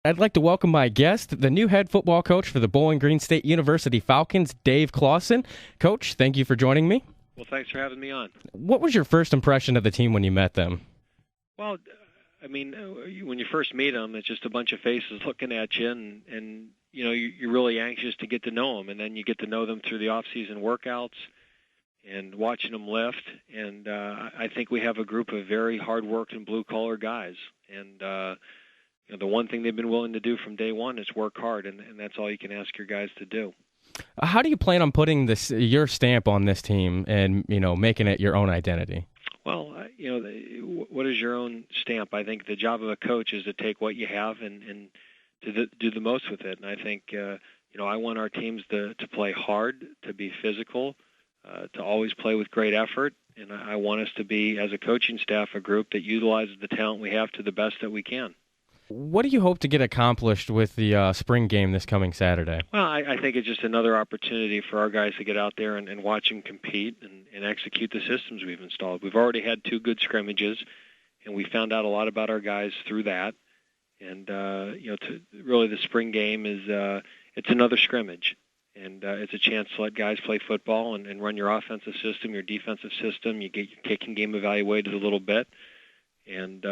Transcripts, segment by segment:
I'd like to welcome my guest, the new head football coach for the Bowling Green State University Falcons, Dave Clawson. Coach, thank you for joining me. Well, thanks for having me on. What was your first impression of the team when you met them? Well, I mean, when you first meet them, it's just a bunch of faces looking at you, and you know, you're really anxious to get to know them, and then you get to know them through the off-season workouts and watching them lift. And I think we have a group of very hard-working, blue-collar guys, and you know, the one thing they've been willing to do from day one is work hard, and that's all you can ask your guys to do. How do you plan on putting your stamp on this team and, making it your own identity? Well, you know, what is your own stamp? I think the job of a coach is to take what you have and to do the most with it. And I think, I want our teams to play hard, to be physical, to always play with great effort. And I want us to be, as a coaching staff, a group that utilizes the talent we have to the best that we can. What do you hope to get accomplished with the spring game this coming Saturday? Well, I think it's just another opportunity for our guys to get out there and watch them compete and execute the systems we've installed. We've already had 2 good scrimmages, and we found out a lot about our guys through that. And, really the spring game is it's another scrimmage. And it's a chance to let guys play football and run your offensive system, your defensive system. You get your kicking game evaluated a little bit. And,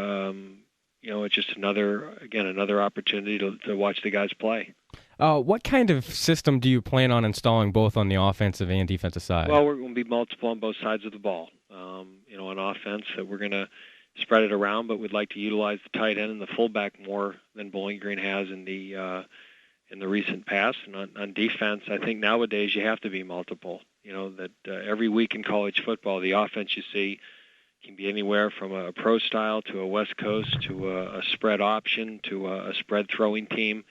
it's just another opportunity to watch the guys play. What kind of system do you plan on installing both on the offensive and defensive side? Well, we're going to be multiple on both sides of the ball. On offense, that we're going to spread it around, but we'd like to utilize the tight end and the fullback more than Bowling Green has in the recent past. And on defense, I think nowadays you have to be multiple. Every week in college football, the offense you see can be anywhere from a pro style to a West Coast to a spread option to a spread throwing team.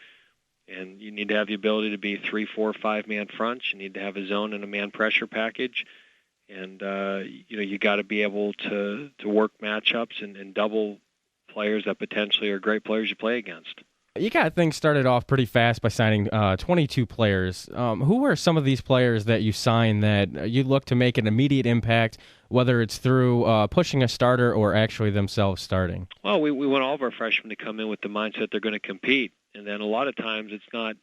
And you need to have the ability to be 3, 4, 5-man fronts. You need to have a zone and a man pressure package. And, you got to be able to work matchups and double players that potentially are great players you play against. You got things started off pretty fast by signing 22 players. Who were some of these players that you signed that you look to make an immediate impact, whether it's through pushing a starter or actually themselves starting? Well, we want all of our freshmen to come in with the mindset they're going to compete. And then a lot of times it's not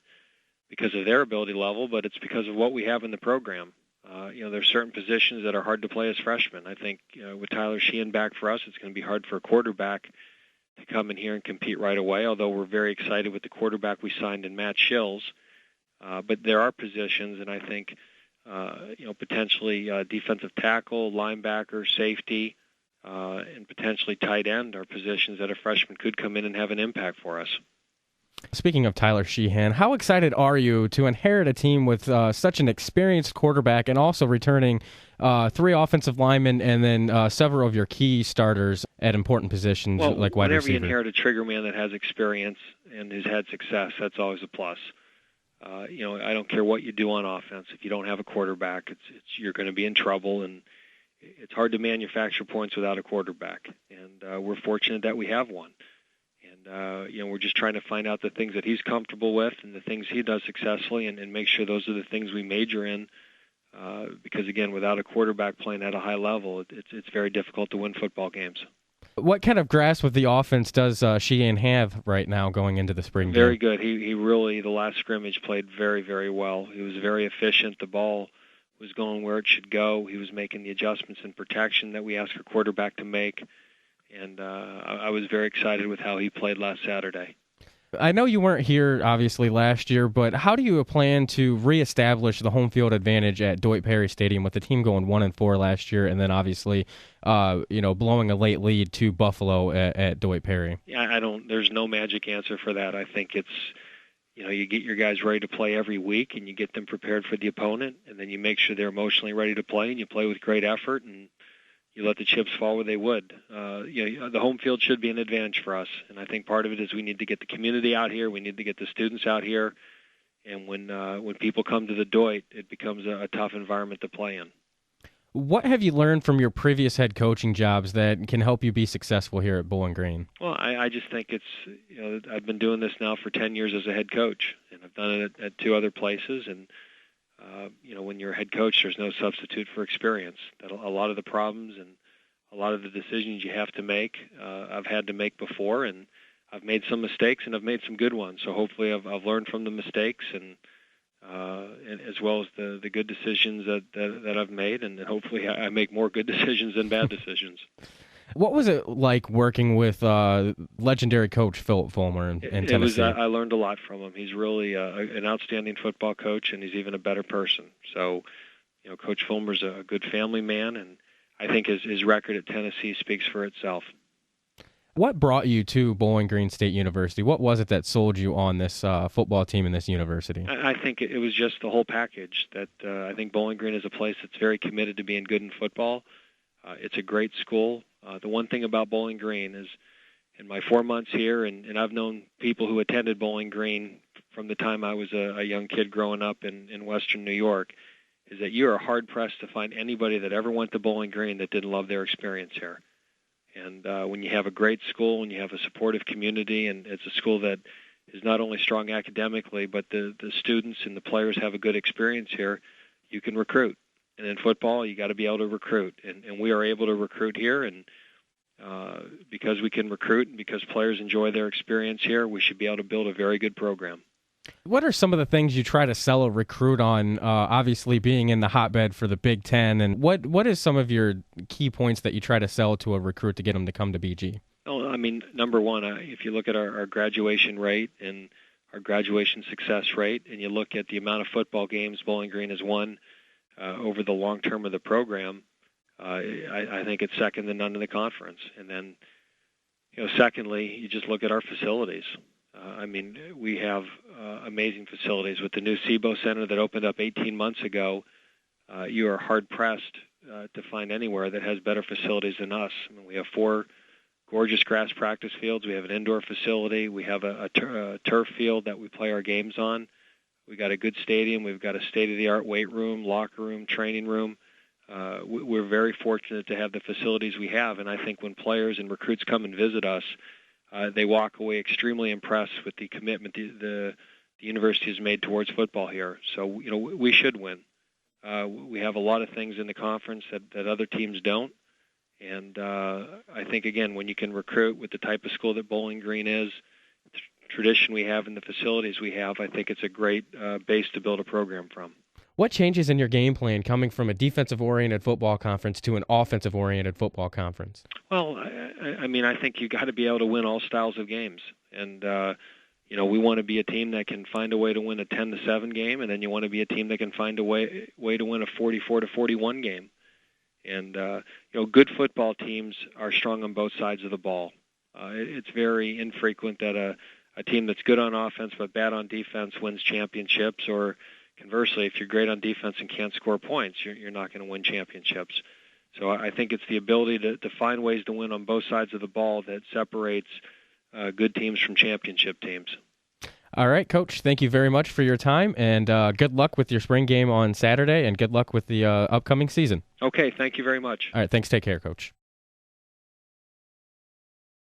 because of their ability level, but it's because of what we have in the program. There's certain positions that are hard to play as freshmen. I think with Tyler Sheehan back for us, it's going to be hard for a quarterback to come in here and compete right away, although we're very excited with the quarterback we signed in Matt Shills. But there are positions, and I think, potentially defensive tackle, linebacker, safety, and potentially tight end are positions that a freshman could come in and have an impact for us. Speaking of Tyler Sheehan, how excited are you to inherit a team with such an experienced quarterback and also returning 3 offensive linemen and then several of your key starters at important positions like wide receiver? Whenever you inherit a trigger man that has experience and has had success, that's always a plus. I don't care what you do on offense. If you don't have a quarterback, you're going to be in trouble, and it's hard to manufacture points without a quarterback. And we're fortunate that we have one. And, we're just trying to find out the things that he's comfortable with and the things he does successfully and make sure those are the things we major in. Because, again, without a quarterback playing at a high level, it's very difficult to win football games. What kind of grasp of the offense does Sheehan have right now going into the spring game? Very good. He really, the last scrimmage, played very, very well. He was very efficient. The ball was going where it should go. He was making the adjustments in protection that we ask a quarterback to make. And I was very excited with how he played last Saturday. I know you weren't here, obviously, last year, but how do you plan to reestablish the home field advantage at Dwight Perry Stadium with the team going 1-4 last year and then obviously, blowing a late lead to Buffalo at Dwight Perry? Yeah, there's no magic answer for that. I think it's, you get your guys ready to play every week and you get them prepared for the opponent, and then you make sure they're emotionally ready to play and you play with great effort and you let the chips fall where they would. The home field should be an advantage for us, and I think part of it is we need to get the community out here. We need to get the students out here, and when people come to the Doit, it becomes a tough environment to play in. What have you learned from your previous head coaching jobs that can help you be successful here at Bowling Green? Well, I just think it's, I've been doing this now for 10 years as a head coach, and I've done it at 2 other places, and when you're a head coach, there's no substitute for experience. That a lot of the problems and a lot of the decisions you have to make, I've had to make before, and I've made some mistakes and I've made some good ones. So hopefully I've learned from the mistakes and as well as the good decisions that I've made, and hopefully I make more good decisions than bad decisions. What was it like working with legendary coach Philip Fulmer in Tennessee? I learned a lot from him. He's really an outstanding football coach, and he's even a better person. So, Coach Fulmer's a good family man, and I think his record at Tennessee speaks for itself. What brought you to Bowling Green State University? What was it that sold you on this football team in this university? I think it was just the whole package. That I think Bowling Green is a place that's very committed to being good in football. It's a great school. The one thing about Bowling Green is, in my 4 months here, and I've known people who attended Bowling Green from the time I was a young kid growing up in Western New York, is that you are hard-pressed to find anybody that ever went to Bowling Green that didn't love their experience here. And when you have a great school and you have a supportive community, and it's a school that is not only strong academically, but the students and the players have a good experience here, you can recruit. And in football, you got to be able to recruit. And we are able to recruit here. And because we can recruit and because players enjoy their experience here, we should be able to build a very good program. What are some of the things you try to sell a recruit on, obviously being in the hotbed for the Big Ten, and what is some of your key points that you try to sell to a recruit to get them to come to BG? Well, I mean, number one, if you look at our graduation rate and our graduation success rate, and you look at the amount of football games Bowling Green has won over the long term of the program, I think it's second to none in the conference. And then, secondly, you just look at our facilities. I mean, we have amazing facilities. With the new SIBO Center that opened up 18 months ago, you are hard-pressed to find anywhere that has better facilities than us. I mean, we have 4 gorgeous grass practice fields. We have an indoor facility. We have a turf field that we play our games on. We've got a good stadium. We've got a state-of-the-art weight room, locker room, training room. We're very fortunate to have the facilities we have, and I think when players and recruits come and visit us, they walk away extremely impressed with the commitment the university has made towards football here. So, we should win. We have a lot of things in the conference that other teams don't. And I think, again, when you can recruit with the type of school that Bowling Green is, the tradition we have and the facilities we have, I think it's a great base to build a program from. What changes in your game plan coming from a defensive-oriented football conference to an offensive-oriented football conference? Well, I mean, I think you got to be able to win all styles of games. And, we want to be a team that can find a way to win a 10-7 game, and then you want to be a team that can find a way to win a 44-41 game. And, good football teams are strong on both sides of the ball. It's very infrequent that a team that's good on offense but bad on defense wins championships, or conversely, if you're great on defense and can't score points, you're not going to win championships. So I think it's the ability to find ways to win on both sides of the ball that separates good teams from championship teams. All right, Coach, thank you very much for your time, and good luck with your spring game on Saturday, and good luck with the upcoming season. Okay, thank you very much. All right, thanks. Take care, Coach.